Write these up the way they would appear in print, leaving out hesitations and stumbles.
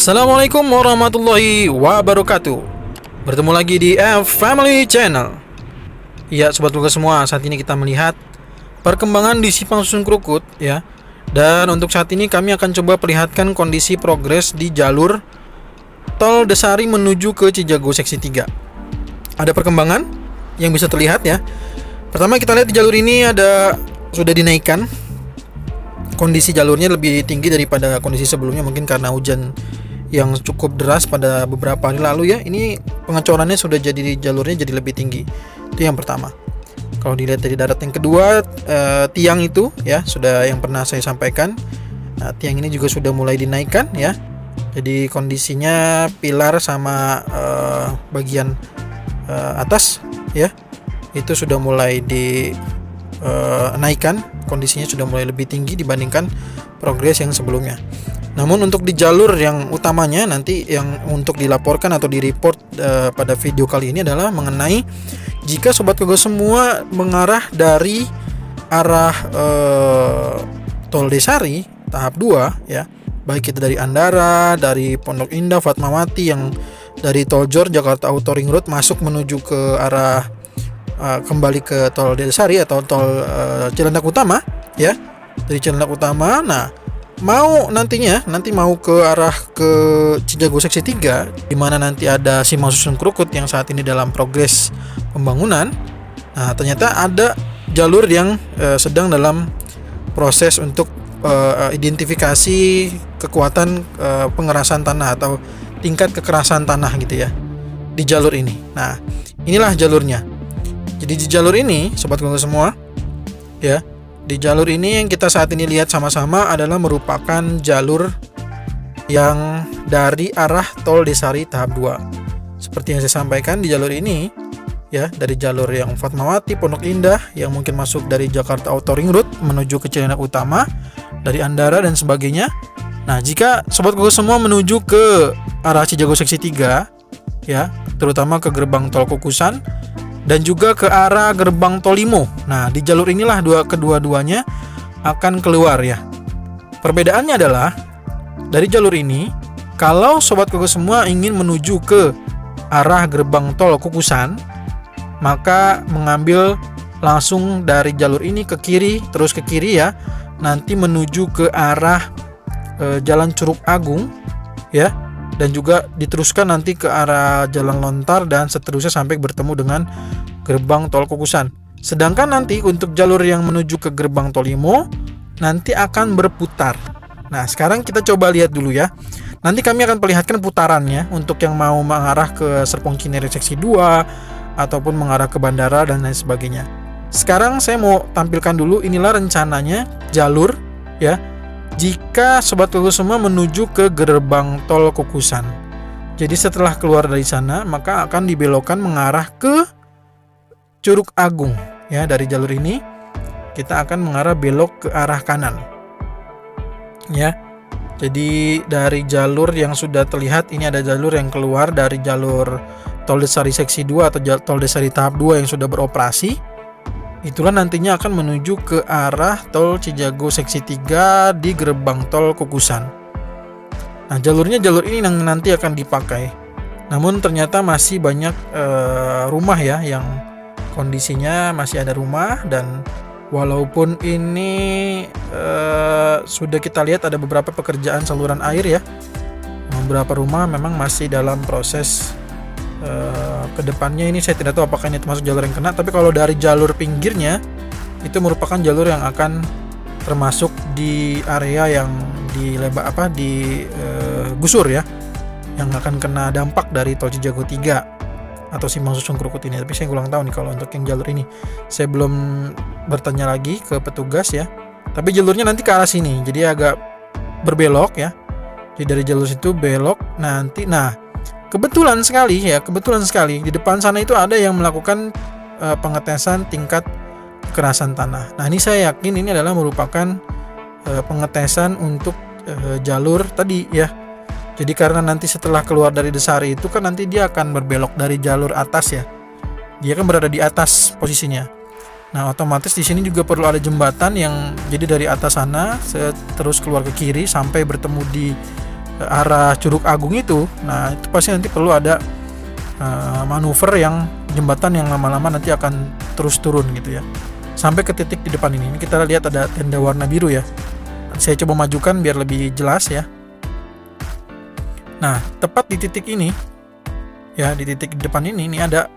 Assalamualaikum warahmatullahi wabarakatuh. Bertemu lagi di Family Channel. Ya, sobat vlogger semua, saat ini kita melihat perkembangan di Simpang Susun Krukut ya. Dan untuk saat ini kami akan coba perlihatkan kondisi progres di jalur Tol Desari menuju ke Cijago seksi 3. Ada perkembangan yang bisa terlihat ya. Pertama kita lihat di jalur ini sudah dinaikkan. Kondisi jalurnya lebih tinggi daripada kondisi sebelumnya, mungkin karena hujan yang cukup deras pada beberapa hari lalu ya. Ini pengecorannya sudah jadi, jalurnya jadi lebih tinggi. Itu yang pertama. Kalau dilihat dari darat yang kedua, tiang itu ya sudah yang pernah saya sampaikan. Nah, tiang ini juga sudah mulai dinaikkan ya. Jadi kondisinya pilar sama bagian atas ya itu sudah mulai dinaikkan. Kondisinya sudah mulai lebih tinggi dibandingkan progres yang sebelumnya. Namun untuk di jalur yang utamanya nanti yang untuk dilaporkan atau direport pada video kali ini adalah mengenai jika sobat vlogger semua mengarah dari arah Tol Desari tahap 2 ya, baik itu dari Andara, dari Pondok Indah, Fatmawati, yang dari Tol Jor Jakarta Auto Ring Road masuk menuju ke arah kembali ke Tol Desari atau Tol Cilandak Utama ya, dari Cilandak Utama. Nah, nanti mau ke arah ke Cijago seksi 3 di mana nanti ada Simpang Susun Krukut yang saat ini dalam progres pembangunan. Nah, ternyata ada jalur yang sedang dalam proses untuk identifikasi kekuatan pengerasan tanah atau tingkat kekerasan tanah gitu ya di jalur ini. Nah, inilah jalurnya. Jadi di jalur ini, sobat vlogger semua, ya, di jalur ini yang kita saat ini lihat sama-sama adalah merupakan jalur yang dari arah Tol Desari tahap 2. Seperti yang saya sampaikan, di jalur ini, ya, dari jalur yang Fatmawati, Pondok Indah, yang mungkin masuk dari Jakarta Auto Ring Road menuju ke Cilandak Utama, dari Andara dan sebagainya. Nah, jika sobat vlogger semua menuju ke arah Cijago seksi 3, ya, terutama ke gerbang Tol Kukusan dan juga ke arah gerbang Tol Limo. Nah, di jalur inilah kedua-duanya akan keluar ya. Perbedaannya adalah dari jalur ini, kalau sobat vlogger semua ingin menuju ke arah gerbang Tol Kukusan, maka mengambil langsung dari jalur ini ke kiri, terus ke kiri ya, nanti menuju ke arah Jalan Curug Agung ya, dan juga diteruskan nanti ke arah Jalan Lontar dan seterusnya sampai bertemu dengan gerbang Tol Kukusan. Sedangkan nanti untuk jalur yang menuju ke gerbang Tol Limo nanti akan berputar. Nah, sekarang kita coba lihat dulu ya. Nanti kami akan perlihatkan putarannya untuk yang mau mengarah ke Serpong Cinere seksi 2 ataupun mengarah ke bandara dan lain sebagainya. Sekarang saya mau tampilkan dulu, inilah rencananya jalur ya, jika sobat vlogger semua menuju ke gerbang Tol Kukusan. Jadi setelah keluar dari sana, maka akan dibelokkan mengarah ke Curug Agung ya. Dari jalur ini kita akan mengarah belok ke arah kanan ya. Jadi dari jalur yang sudah terlihat, ini ada jalur yang keluar dari jalur Tol Desari seksi 2 atau Tol Desari tahap 2 yang sudah beroperasi. Itulah nantinya akan menuju ke arah Tol Cijago seksi 3 di gerbang Tol Kukusan. Nah, jalur ini yang nanti akan dipakai. Namun ternyata masih banyak rumah ya yang kondisinya masih ada rumah, dan walaupun ini sudah kita lihat ada beberapa pekerjaan saluran air ya, beberapa rumah memang masih dalam proses. Kedepannya ini saya tidak tahu apakah ini termasuk jalur yang kena, tapi kalau dari jalur pinggirnya itu merupakan jalur yang akan termasuk di area yang gusur ya, yang akan kena dampak dari Tol Cijago 3 atau Simpang Susun Krukut ini. Tapi saya kurang tahu nih kalau untuk yang jalur ini, saya belum bertanya lagi ke petugas ya. Tapi jalurnya nanti ke arah sini, jadi agak berbelok ya. Jadi dari jalur situ belok nanti. Nah, kebetulan sekali di depan sana itu ada yang melakukan pengetesan tingkat kekerasan tanah. Nah, ini saya yakin ini adalah merupakan pengetesan untuk jalur tadi ya. Jadi karena nanti setelah keluar dari Desari itu kan nanti dia akan berbelok dari jalur atas ya. Dia kan berada di atas posisinya. Nah, otomatis di sini juga perlu ada jembatan yang jadi dari atas sana terus keluar ke kiri sampai bertemu di arah Curug Agung itu, nah itu pasti nanti perlu ada manuver yang jembatan yang lama-lama nanti akan terus turun gitu ya, sampai ke titik di depan ini. Ini kita lihat ada tenda warna biru ya. Saya coba majukan biar lebih jelas ya. Nah, tepat di titik ini ya, di titik di depan ini ada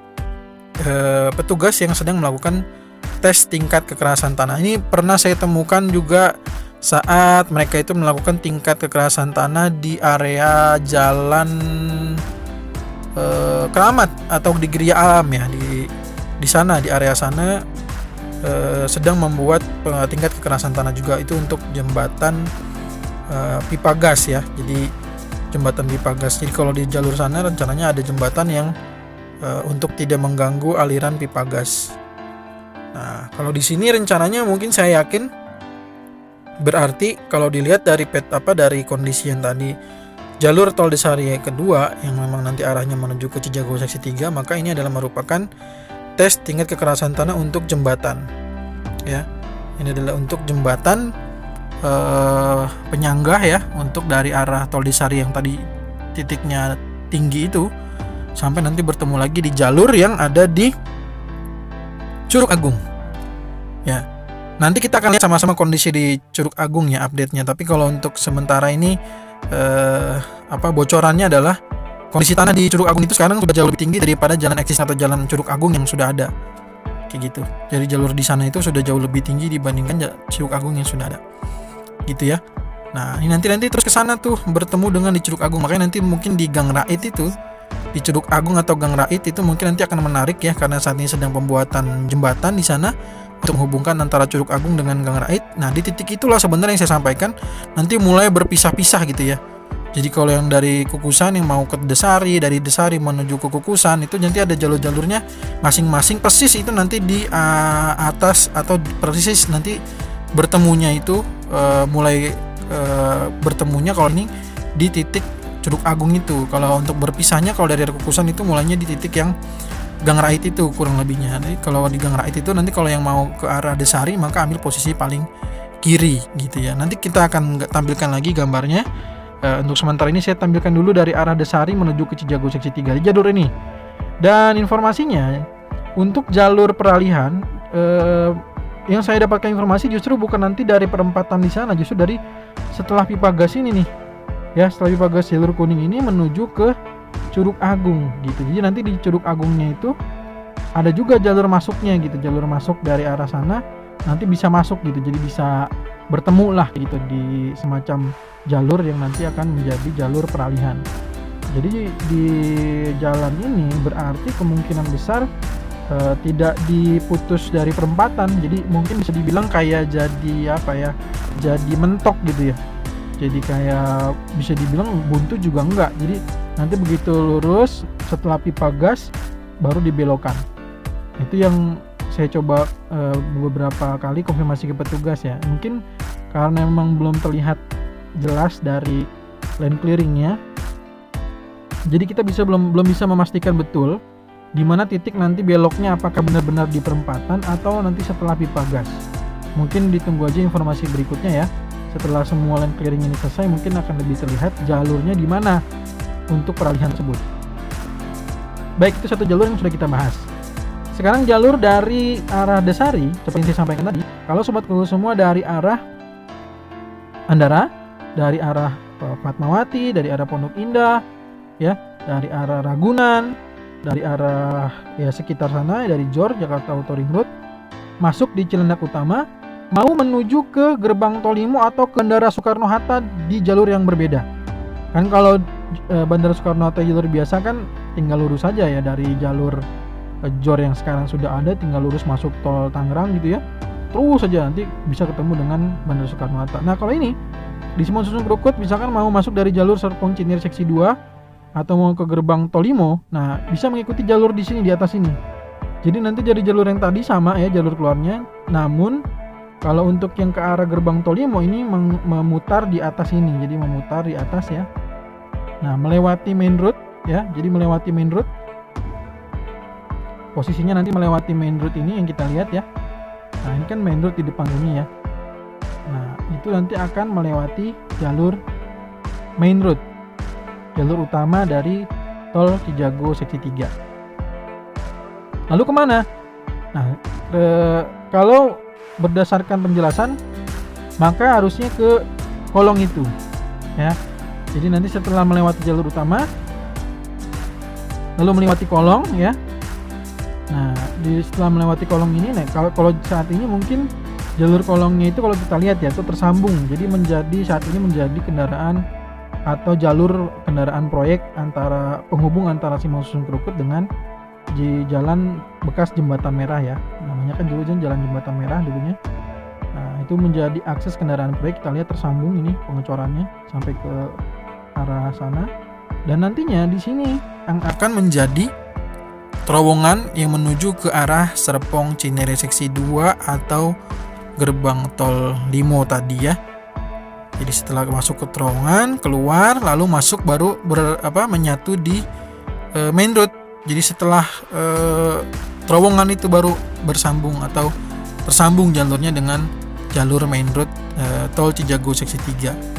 petugas yang sedang melakukan tes tingkat kekerasan tanah. Ini pernah saya temukan juga saat mereka itu melakukan tingkat kekerasan tanah di area jalan Keramat atau di Geria Alam ya, di sana, di area sana sedang membuat tingkat kekerasan tanah juga, itu untuk jembatan pipa gas ya. Jadi jembatan pipa gas. Jadi kalau di jalur sana rencananya ada jembatan yang untuk tidak mengganggu aliran pipa gas. Nah, kalau di sini rencananya mungkin saya yakin, berarti kalau dilihat dari dari kondisi yang tadi, jalur tol Desari kedua yang memang nanti arahnya menuju ke Cijago seksi 3, maka ini adalah merupakan tes tingkat kekerasan tanah untuk jembatan ya. Ini adalah untuk jembatan penyangga ya, untuk dari arah tol Desari yang tadi titiknya tinggi itu sampai nanti bertemu lagi di jalur yang ada di Curug Agung ya. Nanti kita akan lihat sama-sama kondisi di Curug Agung ya, update-nya. Tapi kalau untuk sementara ini bocorannya adalah kondisi tanah di Curug Agung itu sekarang sudah jauh lebih tinggi daripada jalan eksis atau jalan Curug Agung yang sudah ada. Kayak gitu. Jadi jalur di sana itu sudah jauh lebih tinggi dibandingkan Curug Agung yang sudah ada. Gitu ya. Nah, ini nanti terus ke sana tuh bertemu dengan di Curug Agung. Makanya nanti mungkin di Gang Rait itu, di Curug Agung atau Gang Rait itu mungkin nanti akan menarik ya, karena saat ini sedang pembuatan jembatan di sana untuk menghubungkan antara Curug Agung dengan Gang Rait. Nah, di titik itulah sebenarnya yang saya sampaikan nanti mulai berpisah-pisah gitu ya. Jadi kalau yang dari Kukusan yang mau ke Desari, dari Desari menuju ke Kukusan, itu nanti ada jalur-jalurnya masing-masing, persis itu nanti di atas atau persis nanti bertemunya itu bertemunya kalau ini di titik Curug Agung itu. Kalau untuk berpisahnya kalau dari Kukusan itu mulainya di titik yang Gang Rait itu kurang lebihnya. Jadi kalau di Gang Rait itu nanti kalau yang mau ke arah Desari maka ambil posisi paling kiri gitu ya. Nanti kita akan tampilkan lagi gambarnya. Untuk sementara ini saya tampilkan dulu dari arah Desari menuju ke Cijago seksi 3 di jalur ini. Dan informasinya untuk jalur peralihan yang saya dapatkan informasi justru bukan nanti dari perempatan di sana, justru dari setelah pipa gas ini nih. Ya, setelah pipa gas jalur kuning ini menuju ke Curug Agung gitu. Jadi nanti di Curug Agungnya itu ada juga jalur masuknya gitu, jalur masuk dari arah sana nanti bisa masuk gitu. Jadi bisa bertemu lah gitu di semacam jalur yang nanti akan menjadi jalur peralihan. Jadi di jalan ini berarti kemungkinan besar tidak diputus dari perempatan. Jadi mungkin bisa dibilang kayak jadi jadi mentok gitu ya. Jadi kayak bisa dibilang buntu juga enggak. Jadi nanti begitu lurus setelah pipa gas baru dibelokkan. Itu yang saya coba beberapa kali konfirmasi ke petugas ya. Mungkin karena memang belum terlihat jelas dari lane clearingnya, jadi kita belum bisa memastikan betul di mana titik nanti beloknya, apakah benar-benar di perempatan atau nanti setelah pipa gas. Mungkin ditunggu aja informasi berikutnya ya. Setelah semua lane clearing ini selesai, mungkin akan lebih terlihat jalurnya di mana untuk peralihan tersebut. Baik, itu satu jalur yang sudah kita bahas. Sekarang jalur dari arah Desari, seperti yang saya sampaikan tadi. Kalau sobat Kuku semua dari arah Andara, dari arah Fatmawati, dari arah Pondok Indah, ya, dari arah Ragunan, dari arah ya sekitar sana, dari JOR Jakarta Auto Ring Road, masuk di Cilandak Utama, mau menuju ke gerbang Tolimo atau ke Bandara Soekarno-Hatta di jalur yang berbeda. Kan kalau Bandara Soekarno-Hatta jalur biasa kan tinggal lurus saja ya dari jalur JOR yang sekarang sudah ada, tinggal lurus masuk tol Tangerang gitu ya. Terus saja nanti bisa ketemu dengan Bandara Soekarno-Hatta. Nah, kalau ini di Simon Susun Krukut misalkan mau masuk dari jalur Serpong Cinere seksi 2 atau mau ke gerbang Tolimo, nah bisa mengikuti jalur di sini, di atas ini. Jadi nanti dari jalur yang tadi sama ya jalur keluarnya, namun kalau untuk yang ke arah gerbang Tolimo ini memutar di atas ini, jadi memutar di atas ya. Nah, melewati main road ya, jadi melewati main road. Posisinya nanti melewati main road ini yang kita lihat ya. Nah, ini kan main road di depan ini ya. Nah, itu nanti akan melewati jalur main road, jalur utama dari tol Cijago seksi 3. Lalu kemana? Nah, kalau berdasarkan penjelasan, maka harusnya ke kolong itu, ya. Jadi nanti setelah melewati jalur utama, lalu melewati kolong, ya. Nah, setelah melewati kolong ini, kalau saat ini mungkin jalur kolongnya itu kalau kita lihat ya, itu tersambung. Jadi saat ini menjadi kendaraan atau jalur kendaraan proyek penghubung antara Simpang Susun Krukut dengan di jalan bekas Jembatan Merah ya. Namanya kan dulu jalan Jembatan Merah dulunya. Nah, itu menjadi akses kendaraan proyek. Kita lihat tersambung ini pengecorannya sampai ke arah sana. Dan nantinya di sini akan menjadi terowongan yang menuju ke arah Serpong Cinere seksi 2 atau gerbang tol Limo tadi ya. Jadi setelah masuk ke terowongan, keluar, lalu masuk baru menyatu di main road. Jadi setelah terowongan itu baru bersambung atau tersambung jalurnya dengan jalur main road tol Cijago seksi 3.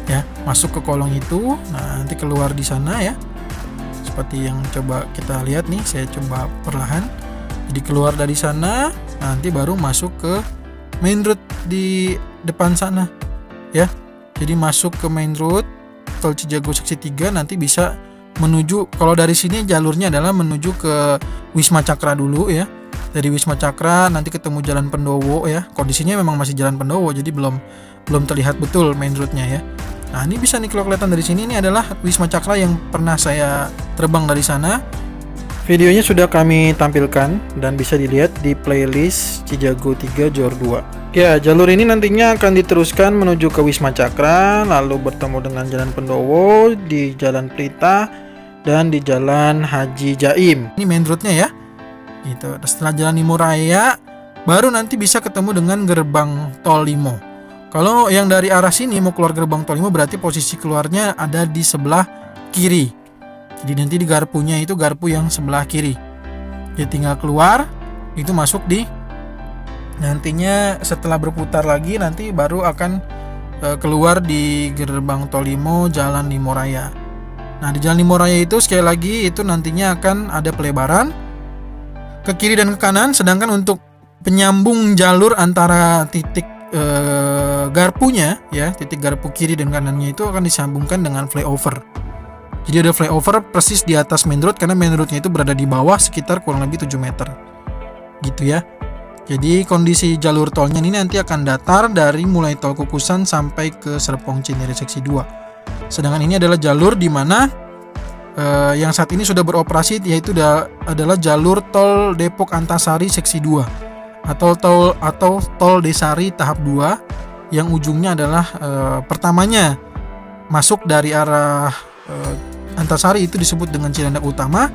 Ya, masuk ke kolong itu, nah nanti keluar di sana ya. Seperti yang coba kita lihat nih, saya coba perlahan. Jadi keluar dari sana, nanti baru masuk ke main road di depan sana. Ya, jadi masuk ke main road tol Cijago seksi 3 nanti bisa menuju, kalau dari sini jalurnya adalah menuju ke Wisma Cakra dulu ya. Dari Wisma Cakra nanti ketemu Jalan Pendowo ya. Kondisinya memang masih Jalan Pendowo, jadi belum terlihat betul main roadnya ya. Nah, ini bisa nih kalau kelihatan dari sini, ini adalah Wisma Cakra yang pernah saya terbang dari sana. Videonya sudah kami tampilkan dan bisa dilihat di playlist Cijago 3 Jor 2. Ya, jalur ini nantinya akan diteruskan menuju ke Wisma Cakra, lalu bertemu dengan Jalan Pendowo, di Jalan Pelita, dan di Jalan Haji Jaim. Ini main roadnya ya. Gitu. Setelah Jalan Limo Raya, baru nanti bisa ketemu dengan gerbang tol Limo. Kalau yang dari arah sini mau keluar gerbang tol Limo, berarti posisi keluarnya ada di sebelah kiri. Jadi nanti di garpunya itu garpu yang sebelah kiri. Jadi tinggal keluar, itu masuk di, nantinya setelah berputar lagi nanti baru akan keluar di gerbang tol Limo Jalan Limo Raya. Nah, di Jalan Limo Raya itu sekali lagi itu nantinya akan ada pelebaran ke kiri dan ke kanan, sedangkan untuk penyambung jalur antara titik garpunya ya, titik garpu kiri dan kanannya itu akan disambungkan dengan flyover. Jadi ada flyover persis di atas main road, karena main roadnya itu berada di bawah sekitar kurang lebih 7 meter gitu ya. Jadi kondisi jalur tolnya ini nanti akan datar dari mulai tol Kukusan sampai ke Serpong Cinere seksi 2. Sedangkan ini adalah jalur di mana yang saat ini sudah beroperasi, yaitu adalah jalur tol Depok Antasari seksi 2 atau tol Desari tahap 2, yang ujungnya adalah pertamanya masuk dari arah Antasari itu disebut dengan Cilandak Utama,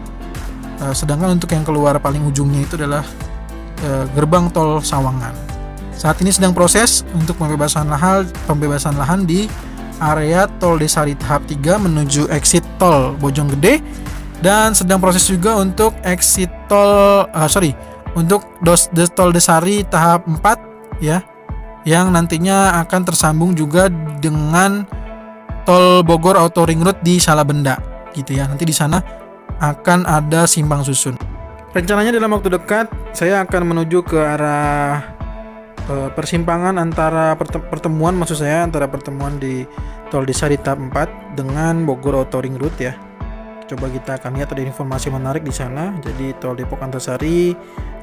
sedangkan untuk yang keluar paling ujungnya itu adalah gerbang tol Sawangan. Saat ini sedang proses untuk pembebasan lahan di area tol Desari tahap 3 menuju exit tol Bojonggede, dan sedang proses juga untuk exit tol untuk tol Desari tahap 4 ya, yang nantinya akan tersambung juga dengan tol Bogor Auto Ring Road di Salabenda gitu ya. Nanti di sana akan ada simpang susun. Rencananya dalam waktu dekat saya akan menuju ke arah persimpangan antara pertemuan di tol Desari tahap 4 dengan Bogor Auto Ring Road ya. Coba kita akan lihat, ada informasi menarik di sana. Jadi tol Depok Antasari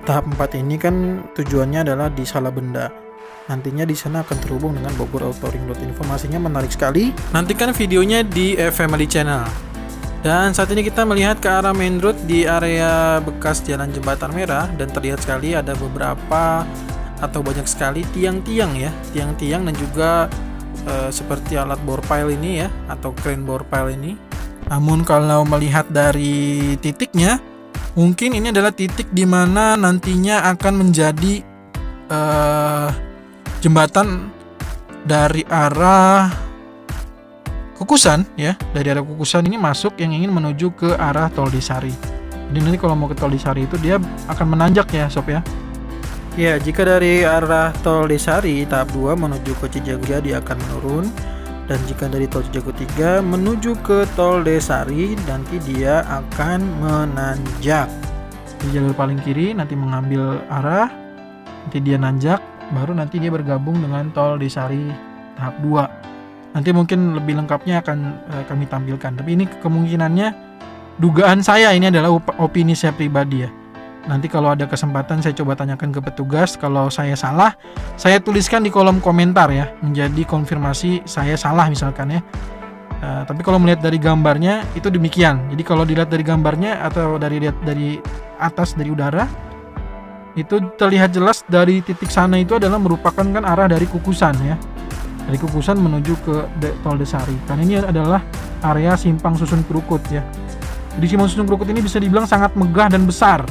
tahap 4 ini kan tujuannya adalah di Salabenda. Nantinya di sana akan terhubung dengan Bogor Auto Ring Road. Informasinya menarik sekali. Nantikan videonya di Family Channel. Dan saat ini kita melihat ke arah main road di area bekas Jalan Jembatan Merah, dan terlihat sekali ada beberapa atau banyak sekali tiang-tiang ya, tiang-tiang dan juga seperti alat bore pile ini ya, atau crane bore pile ini. Namun kalau melihat dari titiknya, mungkin ini adalah titik di mana nantinya akan menjadi jembatan dari arah Kukusan ya, dari arah Kukusan ini masuk yang ingin menuju ke arah tol Desari. Jadi nanti kalau mau ke tol Desari itu dia akan menanjak ya sob ya. Ya, jika dari arah tol Desari tahap 2 menuju ke Cijago dia akan menurun. Dan jika dari tol Cijago 3 menuju ke tol Desari, nanti dia akan menanjak di jalur paling kiri, nanti mengambil arah, nanti dia nanjak, baru nanti dia bergabung dengan tol Desari tahap 2. Nanti mungkin lebih lengkapnya akan kami tampilkan, tapi ini kemungkinannya, dugaan saya ini adalah opini saya pribadi ya. Nanti kalau ada kesempatan saya coba tanyakan ke petugas. Kalau saya salah, saya tuliskan di kolom komentar ya, menjadi konfirmasi saya salah misalkan ya. Tapi kalau melihat dari gambarnya itu demikian. Jadi kalau dilihat dari gambarnya atau dari atas dari udara, itu terlihat jelas dari titik sana itu adalah merupakan kan arah dari Kukusan ya. Dari Kukusan menuju ke tol Desari. Karena ini adalah area simpang susun Krukut ya. Di simpang susun Krukut ini bisa dibilang sangat megah dan besar.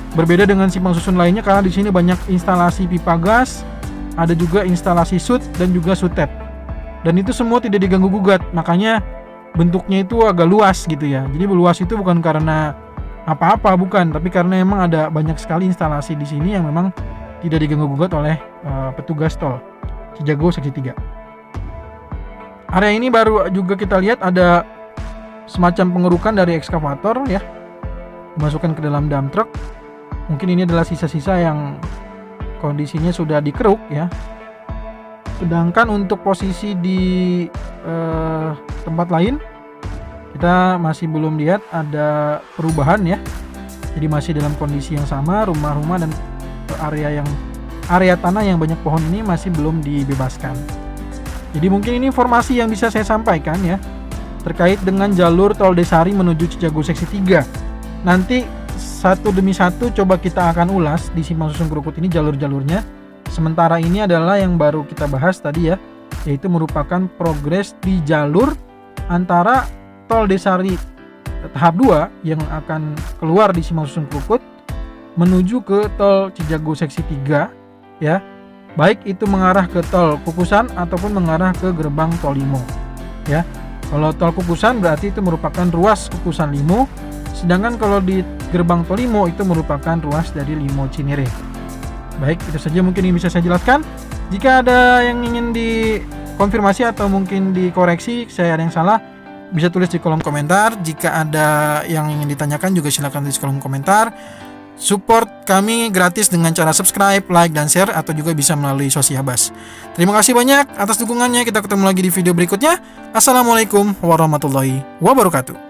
Berbeda dengan simpang susun lainnya karena di sini banyak instalasi pipa gas, ada juga instalasi sut dan juga sutet. Dan itu semua tidak diganggu gugat, makanya bentuknya itu agak luas gitu ya. Jadi luas itu bukan karena apa-apa, bukan, tapi karena memang ada banyak sekali instalasi di sini yang memang tidak diganggu gugat oleh petugas tol Cijago seksi 3. Area ini baru juga kita lihat ada semacam pengerukan dari ekskavator ya, dimasukkan ke dalam dump truck. Mungkin ini adalah sisa-sisa yang kondisinya sudah dikeruk ya. Sedangkan untuk posisi di tempat lain kita masih belum lihat ada perubahan ya. Jadi masih dalam kondisi yang sama, rumah-rumah dan area tanah yang banyak pohon ini masih belum dibebaskan. Jadi mungkin ini informasi yang bisa saya sampaikan ya terkait dengan jalur tol Desari menuju Cijago seksi 3. Nanti satu demi satu coba kita akan ulas di simpang susun Krukut ini jalur-jalurnya. Sementara ini adalah yang baru kita bahas tadi ya, yaitu merupakan progres di jalur antara tol Desari tahap 2 yang akan keluar di simpang susun Krukut menuju ke tol Cijago seksi 3 ya. Baik itu mengarah ke tol Kukusan ataupun mengarah ke gerbang tol Limo ya. Kalau tol Kukusan berarti itu merupakan ruas Kukusan Limo. Sedangkan kalau di gerbang tol Limo itu merupakan ruas dari Limo Cinere. Baik, itu saja mungkin yang bisa saya jelaskan. Jika ada yang ingin dikonfirmasi atau mungkin dikoreksi, saya ada yang salah, bisa tulis di kolom komentar. Jika ada yang ingin ditanyakan juga silakan tulis di kolom komentar. Support kami gratis dengan cara subscribe, like, dan share, atau juga bisa melalui Sosiabas. Terima kasih banyak atas dukungannya. Kita ketemu lagi di video berikutnya. Assalamualaikum warahmatullahi wabarakatuh.